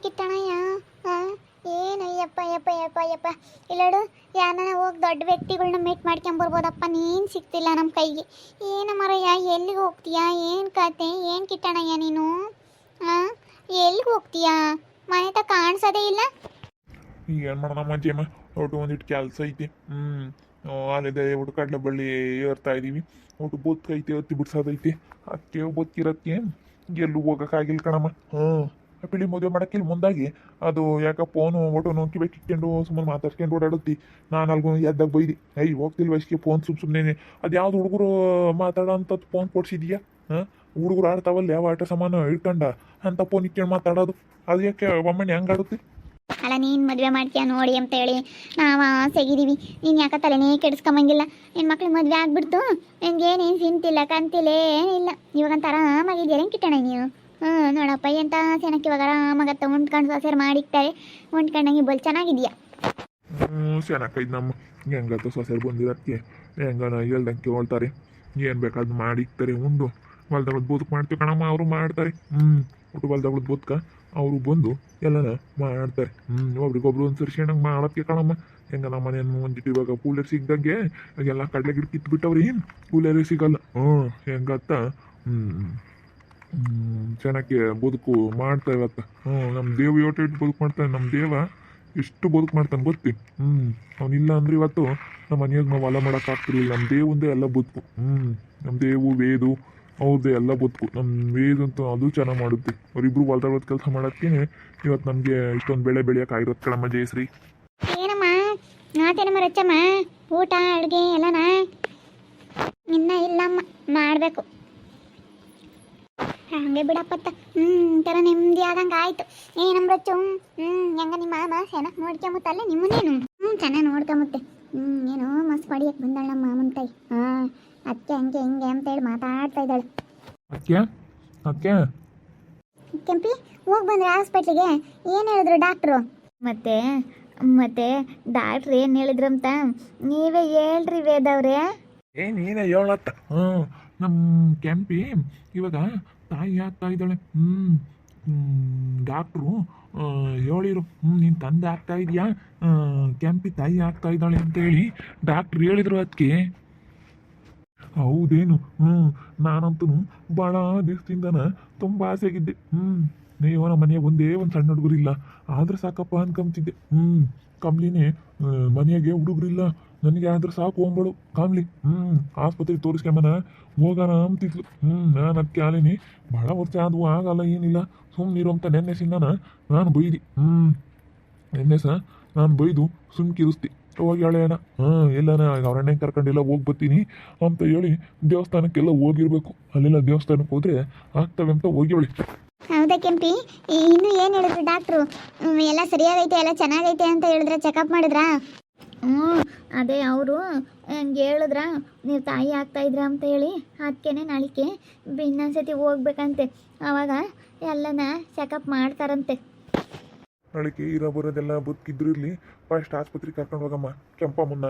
ಕಿಟ್ಟಣಯ್ಯ ಏನು ಯಪ್ಪ ಯಪ್ಪ ಯಪ್ಪ ಯಪ್ಪ ಇಲ್ಲೋಡು ಯಾರನ್ನ ಹೋಗಿ ದೊಡ್ಡ ವ್ಯಕ್ತಿಗಳನ್ನ ಮೀಟ್ ಮಾಡ್ಕೊಂಬರ್ಬೋದಪ್ಪ. ನೀನು ಸಿಗ್ತಿಲ್ಲ ನಮ್ಮ ಕೈಗೆ. ಏನು ಮರಯ್ಯ, ಎಲ್ಲಿಗೆ ಹೋಗ್ತೀಯಾ? ಏನು ಕತೆ? ಏನು ಕಿಟ್ಟಣಯ್ಯ ನೀನು? ಎಲ್ಲಿಗೆ ಹೋಗ್ತೀಯಾ? ಮನೆ ತ ಕಾಣಿಸೋದೇ ಇಲ್ಲ. ಏನು ಮಾಡೋಣಮ್ಮ ಜೇಮ, ಒಟ್ಟು ಒಂದಿಟ್ಟು ಕೆಲಸ ಐತಿ. ಅಲ್ಲಿದೆ ಒಟ್ಟು ಕಡಲೆ ಬಳ್ಳಿ ಏರ್ತಾ ಇದ್ದೀವಿ. ಒಟ್ಟು ಬೊತ್ತೈತೆ, ಹತ್ತಿ ಬಿಡ್ಸೋದೈತಿ. ಅದಕ್ಕೆ ಬೊತ್ತಿರೋದಕ್ಕೆ ಎಲ್ಲೂ ಹೋಗೋಕ್ಕಾಗಿಲ್ಲ ಕಣಮ್ಮ. ಪಿಳಿ ಮದುವೆ ಮಾಡೋಕ್ಕಿಲ್ಲ ಮುಂದಾಗಿ ಅದು ಯಾಕೆ ಫೋನು ಒಟ್ಟು ನೋಡ್ಕಿಬೇಕು ಇಟ್ಕೊಂಡು ಸುಮ್ಮನೆ ಮಾತಾಡ್ಸ್ಕೊಂಡು ಓಡಾಡುತ್ತಿ. ನಾನು ಅಲ್ಗೂ ಎದ್ದಾಗ ಬೈದಿ, ಹೋಗ್ತಿಲ್ಲ ವಯಸ್ಸಿಗೆ ಫೋನ್ ಸುಮ್ಮನೆ ಅದು ಯಾವ್ದು ಹುಡುಗರು ಮಾತಾಡೋ ಅಂಥದ್ದು ಫೋನ್ ಕೊಡ್ಸಿದ್ಯಾ? ಹುಡುಗರು ಆಡ್ತಾವಲ್ಲ ಯಾವ ಆಟ ಸಾಮಾನು ಇಟ್ಕೊಂಡ ಅಂತ ಫೋನ್ ಇಟ್ಕೊಂಡು ಮಾತಾಡೋದು ಅದು ಯಾಕೆ ಒಮ್ಮೆ ಹೆಂಗೆ ಆಡುತ್ತೆ? ಅಲ್ಲ ನೀನು ಮದುವೆ ಮಾಡ್ತೀಯ ನೋಡಿ ಅಂತ ಹೇಳಿ ನಾವು ಆಸೆಗಿದ್ದೀವಿ. ನೀನು ಯಾಕೆ ತಲೆನೇ ಕೆಡಿಸ್ಕೊಂಬಂಗಿಲ್ಲ. ನಿನ್ನ ಮಕ್ಳಿಗೆ ಮದುವೆ ಆಗ್ಬಿಡ್ತು, ನಿನ್ಗೇನೇನು ಸಿಂತಿಲ್ಲ ಕಂತಿಲ್ಲ ಏನಿಲ್ಲ. ಇವಾಗಂತ ಆರಾಮಾಗಿದ್ದೀರ ಕಿಟ್ಟಣ ನೀನು. ನೋಡಪ್ಪ ಎಂತ ಚೆನ್ನಾಗಿ ಇವಾಗ ಆರಾಮಾಗತ್ತ ಉಂಡ್ಕೊಂಡು ಸೊಸೆರು ಮಾಡಿಕ್ತಾರೆ. ಉಂಡ್ಕೊಂಡಂಗೆ ಬಲ್ ಚೆನ್ನಾಗಿದೆಯಾ? ಚೆನ್ನಾಗೈದು ನಮ್ಮ ಹೆಂಗತ್ತ ಸೊಸೆರು ಬಂದಿರೋದಕ್ಕೆ ಹೆಂಗನ ಹೇಳ್ದಂಗೆ ಕೇಳ್ತಾರೆ. ಏನು ಬೇಕಾದ್ರು ಮಾಡಿಕ್ತಾರೆ. ಉಂಡು ಹೊಲ್ದಗಳದ್ದು ಬದುಕು ಮಾಡ್ತೀವಿ ಕಣಮ್ಮ, ಅವರು ಮಾಡ್ತಾರೆ. ಒಟ್ಟು ಹೊಲ್ದಗಳದ್ದು ಬದುಕ ಅವರು ಬಂದು ಎಲ್ಲನ ಮಾಡ್ತಾರೆ. ಒಬ್ರಿಗೊಬ್ರು ಒಂದು ಸರಿಸ್ಕೊಂಡಂಗೆ ಮಾಡೋದಕ್ಕೆ ಕಣಮ್ಮ. ಹೆಂಗ ನಮ್ಮ ಮನೆಯನ್ನು ಒಂದಿಟ್ಟು ಇವಾಗ ಕೂಲರ್ ಸಿಗ್ದಂಗೆ ಎಲ್ಲ ಕಡಲೆ ಗಿಡ ಕಿತ್ಬಿಟ್ಟವ್ರಿ, ಕೂಲರೇ ಸಿಗಲ್ಲ. ಹೆಂಗತ್ತ ಚೆನ್ನಾಗಿ ಬದುಕು ಮಾಡ್ತಾ ಇವತ್ತ. ನಮ್ಮ ದೇವ ಯೋಟ ಬದುಕು ಮಾಡ್ತಾನೆ. ನಮ್ಮ ದೇವ ಎಷ್ಟು ಬದುಕು ಮಾಡ್ತಾನೆ ಗೊತ್ತಿ. ಅವನಿಲ್ಲ ಅಂದ್ರೆ ಇವತ್ತು ನಮ್ಮ ಮನೆಯಾಗ ನಾವು ಹೊಲ ಮಾಡೋಕ್ಕಾಗ್ತಿರ್ಲಿಲ್ಲ. ನಮ್ಮ ದೇವಂದೇ ಎಲ್ಲ ಬದುಕು. ನಮ್ಮ ದೇವು ವೇದು ಅವ್ರದ್ದೇ ಎಲ್ಲ ಬದುಕು. ನಮ್ಮ ವೇದಂತೂ ಅದು ಚೆನ್ನಾಗಿ ಮಾಡುತ್ತೆ. ಅವರಿಬ್ರು ಹೊಲ್ದಾಳದ ಕೆಲಸ ಮಾಡೋಕ್ಕೆ ಇವತ್ತು ನಮಗೆ ಇಷ್ಟೊಂದು ಬೆಳೆ ಬೆಳೆಯೋಕ್ಕಾಗಿರೋದು ಕಣಮ್ಮ ಜಯಶ್ರೀ. ಏನಮ್ಮ ನಾತೇನಮ್ಮ ರಚ್ಚಮ್ಮ, ಊಟ ಅಡುಗೆ ಎಲ್ಲನ ಇನ್ನ ಇಲ್ಲಮ್ಮ, ಮಾಡಬೇಕು. ಹಂಗೆ ಬಿಡಪ್ಪತ್ತ. ಥರ ನೆಮ್ಮದಿ ಆದಂಗೆ ಆಯ್ತು. ಏನಮ್ಮ ರಚ್ಚು? ಹೆಂಗ ನಿಮ್ಮ ಮಾಮ ಚೆನ್ನಾಗಿ ನೋಡ್ಕೊಂಬತ್ತಲ್ಲ ನಿಮ್ಮನೇನು? ಚೆನ್ನಾಗಿ ನೋಡ್ಕೊಂಬತ್ತೆ. ಏನೋ ಮಸ್ತ್ ಪಡಿಯಕ್ಕೆ ಬಂದಾಳ ನಮ್ಮ ಮಾಮನ ತಾಯಿ. ಅದಕ್ಕೆ ಹಂಗೆ ಹಿಂಗೆ ಅಂತೇಳಿ ಮಾತಾಡ್ತಾ ಇದ್ದಾಳೆ. ಕೆಂಪಿ ಹೋಗಿ ಬಂದ್ರೆ ಹಾಸ್ಪಿಟ್ಲಿಗೆ? ಏನು ಹೇಳಿದ್ರು ಡಾಕ್ಟ್ರು? ಮತ್ತೆ ಡಾಕ್ಟ್ರು ಏನು ಹೇಳಿದ್ರಂತ ನೀವೇ ಹೇಳ್ರಿ ವೇದವ್ರೆ. ನೀನೇ ಹೇಳತ್ತ. ನಮ್ಮ ಕೆಂಪಿ ಇವಾಗ ತಾಯಿ ಆಗ್ತಾ ಇದ್ದಾಳೆ. ಡಾಕ್ಟ್ರು ಹೇಳಿರು, ನೀನು ತಂದೆ ಆಗ್ತಾ ಇದೆಯಾ, ಕೆಂಪಿ ತಾಯಿ ಆಗ್ತಾ ಇದ್ದಾಳೆ ಅಂತೇಳಿ ಡಾಕ್ಟ್ರು ಹೇಳಿದ್ರು. ಅದಕ್ಕೆ ಹೌದೇನು? ನಾನಂತೂ ಭಾಳ ದಿವಸದಿಂದನ ತುಂಬ ಆಸೆಗಿದ್ದೆ. ನೀವು ನಮ್ಮ ಮನೆಯಾಗ ಒಂದೇ ಒಂದು ಸಣ್ಣ ಹುಡುಗರಿಲ್ಲ ಆದ್ರೆ ಸಾಕಪ್ಪ ಅನ್ಕೊಂತಿದ್ದೆ. ಕಮ್ಲಿನೇ ಮನೆಯಾಗೆ ಹುಡುಗರಿಲ್ಲ, ನನಗೆ ಆದ್ರೆ ಸಾಕು ಹೋಗ್ಬೇಳು ಕಾಮ್ಲಿ. ಆಸ್ಪತ್ರೆಗೆ ತೋರಿಸ್ಕೊಂಬನ ಹೋಗೋಣ ಅಂತಿದ್ಲು. ನಾನು ಅದಕ್ಕೆ ಆಲೇನಿ ಭಾಳ ವರ್ಷ ಆದವು ಆಗಲ್ಲ ಏನಿಲ್ಲ ಸುಮ್ಮನಿರು ಅಂತ ನೆನ್ನೆಸಿಂದ ನಾನು ಬೈದಿ. ನೆನ್ನೆಸ ನಾನು ಬೈದು ಸುಮ್ಕಿರಿಸ್ತಿ. ಹೋಗಿ ಹೇಳೋಣ ಎಲ್ಲನ ಅವ್ರಣ್ಣೆ ಕರ್ಕೊಂಡೆಲ್ಲ ಹೋಗಿ ಬರ್ತೀನಿ ಅಂತ ಹೇಳಿ ದೇವಸ್ಥಾನಕ್ಕೆಲ್ಲ ಹೋಗಿರ್ಬೇಕು. ಅಲ್ಲೆಲ್ಲ ದೇವಸ್ಥಾನಕ್ಕೆ ಹೋದ್ರೆ ಆಗ್ತವೆ ಅಂತ ಹೋಗಿ ಹೇಳಿ. ಹೌದಾ ಕೆಂಪಿ? ಇನ್ನು ಏನು ಹೇಳಿದ್ರು ಡಾಕ್ಟ್ರು? ಎಲ್ಲ ಸರಿಯಾಗೈತೆ, ಎಲ್ಲ ಚೆನ್ನಾಗೈತೆ ಅಂತ ಹೇಳಿದ್ರೆ ಚೆಕಪ್ ಮಾಡಿದ್ರಾ? ಅದೇ ಅವರು ಹಂಗೆ ಹೇಳಿದ್ರ ನೀವು ತಾಯಿ ಆಗ್ತಾಯಿದ್ರ ಅಂತ ಹೇಳಿ. ಅದಕ್ಕೇನೆ ನಾಳಿಕೆ ಇನ್ನೊಂದ್ಸತಿ ಹೋಗ್ಬೇಕಂತೆ. ಆವಾಗ ಎಲ್ಲನ ಚೆಕಪ್ ಮಾಡ್ತಾರಂತೆ. ನಾಳಿಕೆ ಇರೋ ಬರೋದೆಲ್ಲ ಬದುಕಿದ್ರು ಇರಲಿ, ಫಸ್ಟ್ ಆಸ್ಪತ್ರೆಗೆ ಕರ್ಕೊಂಡು ಹೋಗಮ್ಮ ಕೆಂಪಮ್ಮನ್ನ.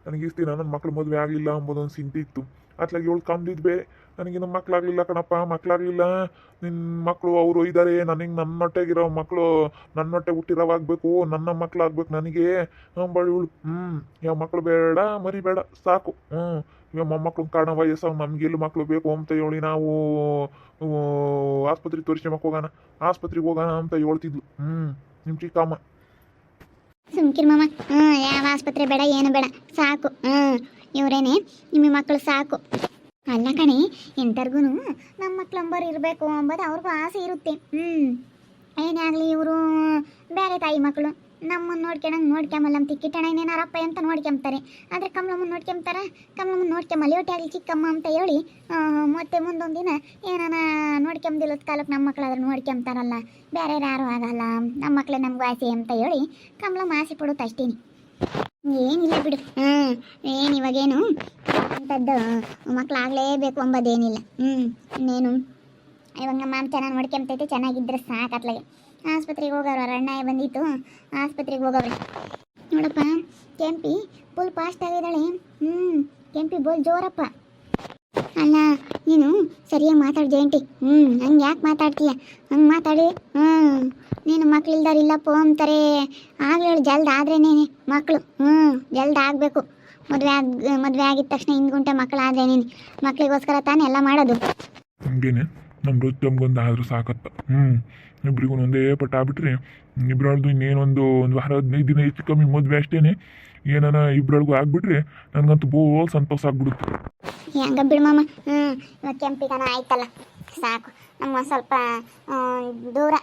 ನನಗೆ ಇಷ್ಟು ದಿನ ನನ್ನ ಮಕ್ಳು ಮದುವೆ ಆಗಲಿಲ್ಲ ಅಂಬೋದೊಂದು ಚಿಂತೆ ಇತ್ತು. ಅತ್ಲಾಗಿ ಏಳು ಕಮ್ದಿದ್ದು ಬೇರೆ. ನನಗೆ ನಮ್ಮ ಮಕ್ಕಳಾಗಲಿಲ್ಲ ಕಣಪ್ಪ, ಮಕ್ಕಳಾಗಲಿಲ್ಲ. ನಿನ್ನ ಮಕ್ಕಳು ಅವರು ಇದ್ದಾರೆ, ನನಗೆ ನನ್ನೊಟ್ಟೆಗಿರೋ ಮಕ್ಕಳು ನನ್ನೊಟ್ಟೆ ಹುಟ್ಟಿರೋವಾಗಬೇಕು, ನನ್ನ ಮಕ್ಕಳಾಗ್ಬೇಕು ನನಗೆ ಬಳಿವಳು. ಯಾವ ಮಕ್ಕಳು ಬೇಡ, ಮರಿ ಬೇಡ, ಸಾಕು. ಇವಾಗ ಮೊಮ್ಮಕ್ಳು ಕಾರಣ ವಯಸ್ಸು ನಮಗೆಲ್ಲ ಮಕ್ಕಳು ಬೇಕು ಅಂತ ಹೇಳಿ ನಾವು ಆಸ್ಪತ್ರೆಗೆ ತೋರಿಸ್ಕೊಂಬಕ್ಕೆ ಹೋಗೋಣ, ಆಸ್ಪತ್ರೆಗೆ ಹೋಗೋಣ ಅಂತ ಹೇಳ್ತಿದ್ಲು ನಿಮ್ಮ ಚಿಕ್ಕಮ್ಮ. ಸುಮ್ಕಿರ್ ಮಾಮ, ಯಾವ ಆಸ್ಪತ್ರೆ ಬೇಡ, ಏನು ಬೇಡ, ಸಾಕು. ಇವರೇನೆ ನಿಮ್ಮ ಮಕ್ಕಳು ಸಾಕು. ಅಲ್ಲ ಕಣೆ, ಎಂಥರ್ಗೂ ನಮ್ಮ ಮಕ್ಳಂಬರು ಇರಬೇಕು ಅಂಬೋದು ಅವ್ರಿಗೂ ಆಸೆ ಇರುತ್ತೆ. ಏನೇ ಆಗಲಿ ಇವರು ಬೇರೆ ತಾಯಿ ಮಕ್ಕಳು ನಮ್ಮನ್ನು ನೋಡ್ಕೊಂಬಲ್ಲ ಅಂತ ಕಿಟ್ಟಣ ಇನ್ನೇನಾರಪ್ಪ ಅಂತ ನೋಡ್ಕೊಂತಾರೆ. ಆದರೆ ಕಮಲಮ್ಮನ ನೋಡ್ಕೊಂತಾರೆ. ಕಮಲಮ್ಮನ ನೋಡ್ಕೊಂಬಲ್ಲಿ ಒಟ್ಟೆ ಆಗಲಿ ಚಿಕ್ಕಮ್ಮ ಅಂತ ಹೇಳಿ ಮತ್ತೆ ಮುಂದೊಂದು ದಿನ ಏನಾನ ನೋಡ್ಕೊಂಬದಿಲ್ಲದ ಕಾಲಕ್ಕೆ ನಮ್ಮ ಮಕ್ಕಳಾದ್ರೆ ನೋಡ್ಕೊಂತಾರಲ್ಲ, ಬೇರೆ ಯಾರು ಆಗಲ್ಲ, ನಮ್ಮ ಮಕ್ಕಳೇ ನಮ್ಗೆ ಆಸೆ ಅಂತ ಹೇಳಿ ಕಮಲಮ್ಮ ಆಸೆ ಪಡೋದು ಅಷ್ಟೇ. ಏನಿಲ್ಲ ಬಿಡು. ಏನು ಇವಾಗೇನು ಅಂಥದ್ದು ಮಕ್ಕಳಾಗಲೇಬೇಕು ಅಂಬೋದೇನಿಲ್ಲ. ಇನ್ನೇನು ಇವಾಗ ನಮ್ಮ ಮಾಮ ಚೆನ್ನಾಗಿ ನೋಡ್ಕೊಂತೈತೆ, ಚೆನ್ನಾಗಿದ್ದರೆ ಸಾಕತ್ಲಾಗೆ. ಆಸ್ಪತ್ರೆಗೆ ಹೋಗೋರು ಅವ್ರ ಅಣ್ಣ ಬಂದಿತ್ತು, ಆಸ್ಪತ್ರೆಗೆ ಹೋಗೋವ್ರೆ. ನೋಡಪ್ಪ ಕೆಂಪಿ ಫುಲ್ ಫಾಸ್ಟ್ ಆಗಿದ್ದಾಳೆ. ಕೆಂಪಿ ಬೋಲ್ ಜೋರಪ್ಪ. ಅಲ್ಲ ನೀನು ಸರಿಯಾಗಿ ಮಾತಾಡು ಜಯಂತಿ. ಹಂಗೆ ಯಾಕೆ ಮಾತಾಡ್ತೀಯ? ಹಂಗೆ ಮಾತಾಡಿ ನೀನು ಮಕ್ಳಿಲ್ದಾರ ಇಲ್ಲಪ್ಪ ಅಂತಾರೆ. ಆಗ್ಲೇಳು ಜಲ್ದ್ ಆದ್ರೇನೆ ಮಕ್ಕಳು. ಜಲ್ದ್ ಆಗಬೇಕು. ಮದುವೆ ಆಗಿದ ತಕ್ಷಣ ಹಿಂದ್ಗುಂಟೆ ಮಕ್ಕಳು ಆದ್ರೇನೇನೆ. ಮಕ್ಳಿಗೋಸ್ಕರ ತಾನೇ ಎಲ್ಲ ಮಾಡೋದು. ಹಂಗೇನೆ ನಮ್ಮ ರುತ್ತಮ್ಗೊಂದು ಆದರೂ ಸಾಕತ್ತ. ಇಬ್ರಿಗೂ ಒಂದೇ ಪಟ್ಟ ಆಗ್ಬಿಟ್ರೆ ಇಬ್ಬರೊಳದು ಇನ್ನೇನೊಂದು ವಾರ 15 ದಿನ ಹೆಚ್ಚು ಕಮ್ಮಿ ಮದುವೆ ಅಷ್ಟೇನೆ. ಏನಾನ ಇಬ್ಬರೊಳಗೂ ಆಗ್ಬಿಟ್ರೆ ನನಗಂತೂ ಬೋಲ್ ಸಂತೋಷ ಆಗ್ಬಿಡುತ್ತೆ. ಹೆಂಗ ಬಿಡ್ಮಮ್ಮ. ಇವತ್ತು ಕೆಂಪಿಗನ ಆಯ್ತಲ್ಲ ಸಾಕು. ನಮ್ಗೆ ಒಂದು ಸ್ವಲ್ಪ ದೂರ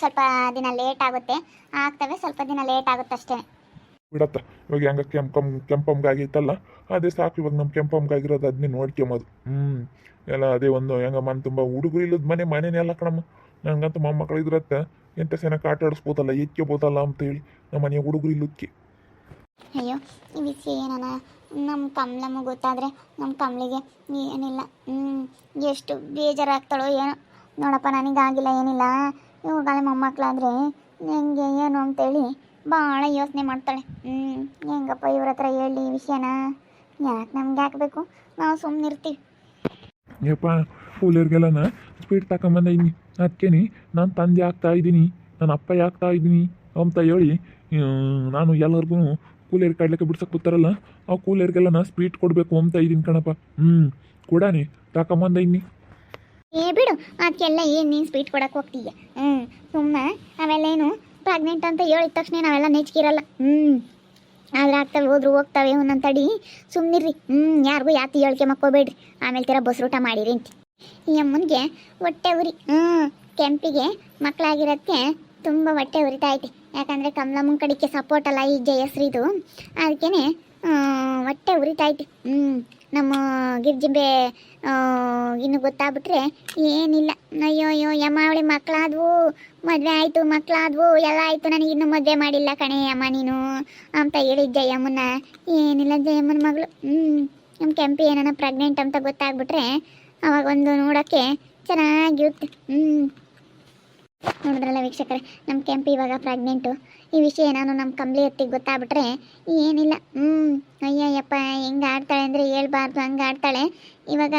ಸ್ವಲ್ಪ ದಿನ ಲೇಟ್ ಆಗುತ್ತೆ. ಆಗ್ತವೆ, ಸ್ವಲ್ಪ ದಿನ ಲೇಟ್ ಆಗುತ್ತೆ ಅಷ್ಟೇ. ಬಿಡತ್ತ ಇವಾಗ ಹೆಂಗ ಕೆಂಪಮ್ಗಾಗಿತ್ತಲ್ಲ ಅದೇ ಸಾಕು. ಇವಾಗ ನಮ್ಮ ಕೆಂಪಮ್ಗಾಗಿರೋದು ಅದನ್ನೇ ನೋಡ್ಕೊಂಬೋದು. ಎಲ್ಲ ಅದೇ ಒಂದು ಹೆಂಗ ಮನೆ ತುಂಬ ಹುಡುಗರು ಇಲ್ಲದ ಮನೆನೇ ಅಲ್ಲ ಕಣಮ್ಮ. ನನಗಂತೂ ಮೊಮ್ಮಕ್ಕಳು ಇದ್ರತ್ತ ಎಂತ ಸೆನಕ್ಕೆ ಆಟ ಆಡಿಸ್ಬೋದಲ್ಲ, ಎತ್ಕೋಬೋದಲ್ಲ ಅಂತೇಳಿ ನಮ್ಮ ಮನೆಯ ಹುಡುಗರು ಇಲ್ಲದಕ್ಕೆ. ಅಯ್ಯೋ ಈ ವಿಷಯ ಏನಾನ ನಮ್ಮ ಕಮಲಮ್ಮ ಗೊತ್ತಾದರೆ ನಮ್ಮ ಕಮಲಿಗೆ ಏನಿಲ್ಲ ಎಷ್ಟು ಬೇಜಾರಾಗ್ತಾಳೋ ಏನೋ. ನೋಡಪ್ಪ ನನಗಾಗಿಲ್ಲ ಏನಿಲ್ಲ, ಇವುಗಳ ಮೊಮ್ಮಕ್ಕಳಾದರೆ ಹೆಂಗೆ ಏನು ಅಂತೇಳಿ ಭಾಳ ಯೋಚನೆ ಮಾಡ್ತಾಳೆ. ಹೆಂಗಪ್ಪ ಇವ್ರ ಹತ್ರ ಹೇಳಿ ಈ ವಿಷಯನ? ಯಾಕೆ ನಮ್ಗೆ ಹಾಕಬೇಕು, ನಾವು ಸುಮ್ಮನಿರ್ತೀವಿ. ಯಪ್ಪ ಕೂಲರ್ಗೆಲ್ಲನ ಸ್ಪೀಡ್ ತಗೊಂಬಂದ ಇದ್ದೀನಿ. ಅದಕ್ಕೇನೆ ನಾನು ತಂದೆ ಆಗ್ತಾ ಇದ್ದೀನಿ, ನನ್ನ ಅಪ್ಪ ಆಗ್ತಾ ಇದ್ದೀನಿ ಅಂತ ಹೇಳಿ ನಾನು ಎಲ್ಲರಿಗೂ ಕೂಲರ್ ಕಾಡ್ಲಿಕ್ಕೆ ಬಿಡ್ಸಕ್ಕೆ ಬರ್ತಾರಲ್ಲ ಆ ಕೂಲರ್ಗೆಲ್ಲ ಸ್ಪೀಡ್ ಕೊಡಬೇಕು ಅಂತ ಇದ್ದೀನಿ ಕಣಪ್ಪ. ಕೊಡಾನೆ ತಗೊಂಬಂದ ಇದ್ದೀನಿ. ಬಿಡು, ಅದಕ್ಕೆಲ್ಲ ಏನು ನೀನು ಸ್ವೀಟ್ ಕೊಡಕ್ಕೆ ಹೋಗ್ತೀಯ? ಸುಮ್ಮನೆ ಅವೆಲ್ಲ ಏನು ಪ್ರೆಗ್ನೆಂಟ್ ಅಂತ ಹೇಳಿದ ತಕ್ಷಣ ನಾವೆಲ್ಲ ನೆಚ್ಕಿರಲ್ಲ. ಆದ್ರೆ ಆಗ್ತವೆ, ಹೋದ್ರು ಹೋಗ್ತವೆ ಒಂದೊಂದು ಸುಮ್ಮನಿರ್ರಿ. ಯಾರಿಗೂ ಯಾತಿ ಹೇಳಿಕೆ ಮಕ್ಕೋಬೇಡ್ರಿ, ಆಮೇಲೆ ತೀರ ಬಸ್ರೂಟ ಮಾಡಿರಿ ಅಂತ. ಈ ಅಮ್ಮನಿಗೆ ಹೊಟ್ಟೆ ಉರಿ. ಕೆಂಪಿಗೆ ಮಕ್ಕಳಾಗಿರೋದಕ್ಕೆ ತುಂಬ ಹೊಟ್ಟೆ ಉರಿತಾ ಐತಿ. ಯಾಕಂದರೆ ಕಮಲಮ್ಮನ ಕಡೆಗೆ ಸಪೋರ್ಟ್ ಅಲ್ಲ ಈ ಜಯಶ್ರೀದು, ಅದಕ್ಕೇ ಹೊಟ್ಟೆ ಉರಿತಾ ಐತಿ. ನಮ್ಮ ಗಿರ್ಜಿಂಬೆ ಇನ್ನು ಗೊತ್ತಾಗ್ಬಿಟ್ರೆ ಏನಿಲ್ಲ. ಅಯ್ಯೋ ಯಮ್ಮ ಅವಳಿ ಮಕ್ಕಳಾದ್ವು, ಮದುವೆ ಆಯಿತು, ಮಕ್ಕಳಾದ್ವು, ಎಲ್ಲ ಆಯಿತು, ನನಗೆ ಇನ್ನೂ ಮದುವೆ ಮಾಡಿಲ್ಲ ಕಣೆ ಅಮ್ಮ ನೀನು ಅಂತ ಹೇಳಿದ ಜಯಮ್ಮನ. ಏನಿಲ್ಲ, ಜಯಮ್ಮನ ಮಗಳು ನಮ್ಮ ಕೆಂಪಿ ಏನಾನ ಪ್ರೆಗ್ನೆಂಟ್ ಅಂತ ಗೊತ್ತಾಗ್ಬಿಟ್ರೆ ಅವಾಗ ಒಂದು ನೋಡೋಕ್ಕೆ ಚೆನ್ನಾಗಿರುತ್ತೆ. ನೋಡಿದ್ರಲ್ಲ ವೀಕ್ಷಕರೇ, ನಮ್ಮ ಕೆಂಪಿ ಇವಾಗ ಪ್ರೆಗ್ನೆಂಟು. ಈ ವಿಷಯ ನಾನು ನಮ್ಮ ಕಮಲಿ ಹೊತ್ತಿಗೆ ಗೊತ್ತಾಗ್ಬಿಟ್ರೆ ಏನಿಲ್ಲ. ಅಯ್ಯಯ್ಯಪ್ಪ ಹೆಂಗೆ ಆಡ್ತಾಳೆ ಅಂದರೆ ಹೇಳ್ಬಾರ್ದು, ಹಂಗೆ ಆಡ್ತಾಳೆ. ಇವಾಗ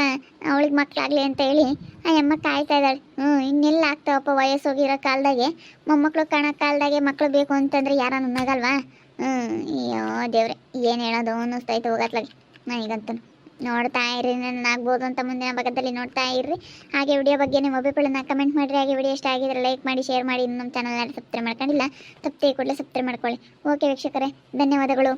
ಅವಳಿಗೆ ಮಕ್ಕಳಾಗಲಿ ಅಂತ ಹೇಳಿ ಆ ಅಮ್ಮ ಕಾಯ್ತಾ ಇದ್ದಾಳೆ. ಇನ್ನೆಲ್ಲ ಆಗ್ತಾವಪ್ಪ, ವಯಸ್ಸೋಗಿರೋ ಕಾಲದಾಗೆ ಮೊಮ್ಮಕ್ಕಳು ಕಾಣೋ ಕಾಲದಾಗೆ ಮಕ್ಕಳು ಬೇಕು ಅಂತಂದರೆ ಯಾರನ್ನು ನಗಲ್ವಾ? ಅಯ್ಯೋ ದೇವ್ರೆ, ಏನು ಹೇಳೋದು ಅನ್ನಿಸ್ತೈತೆ ಹೋಗತ್ಲಾಗೆ ನನಗಂತೂ. ನೋಡ್ತಾ ಇರ್ರಿ, ನನ್ನ ಆಗ್ಬೋದು ಅಂತ ಮುಂದಿನ ಭಾಗದಲ್ಲಿ ನೋಡ್ತಾ ಇರ್ರಿ. ಹಾಗೆ ವಿಡಿಯೋ ಬಗ್ಗೆ ನಿಮ್ಮ ಅಭಿಪ್ರಾಯನ ಕಮೆಂಟ್ ಮಾಡಿರಿ. ಹಾಗೆ ವಿಡಿಯೋ ಇಷ್ಟ ಆಗಿದ್ರೆ ಲೈಕ್ ಮಾಡಿ, ಶೇರ್ ಮಾಡಿ. ನಮ್ಮ ಚಾನಲ್ ಸಬ್ಸ್ಕ್ರೈಬ್ ಮಾಡ್ಕೊಂಡಿಲ್ಲ, ತಪ್ಪದೆ ಕೂಡಲೇ ಸಬ್ಸ್ಕ್ರೈಬ್ ಮಾಡ್ಕೊಳ್ಳಿ. ಓಕೆ ವೀಕ್ಷಕರೇ, ಧನ್ಯವಾದಗಳು.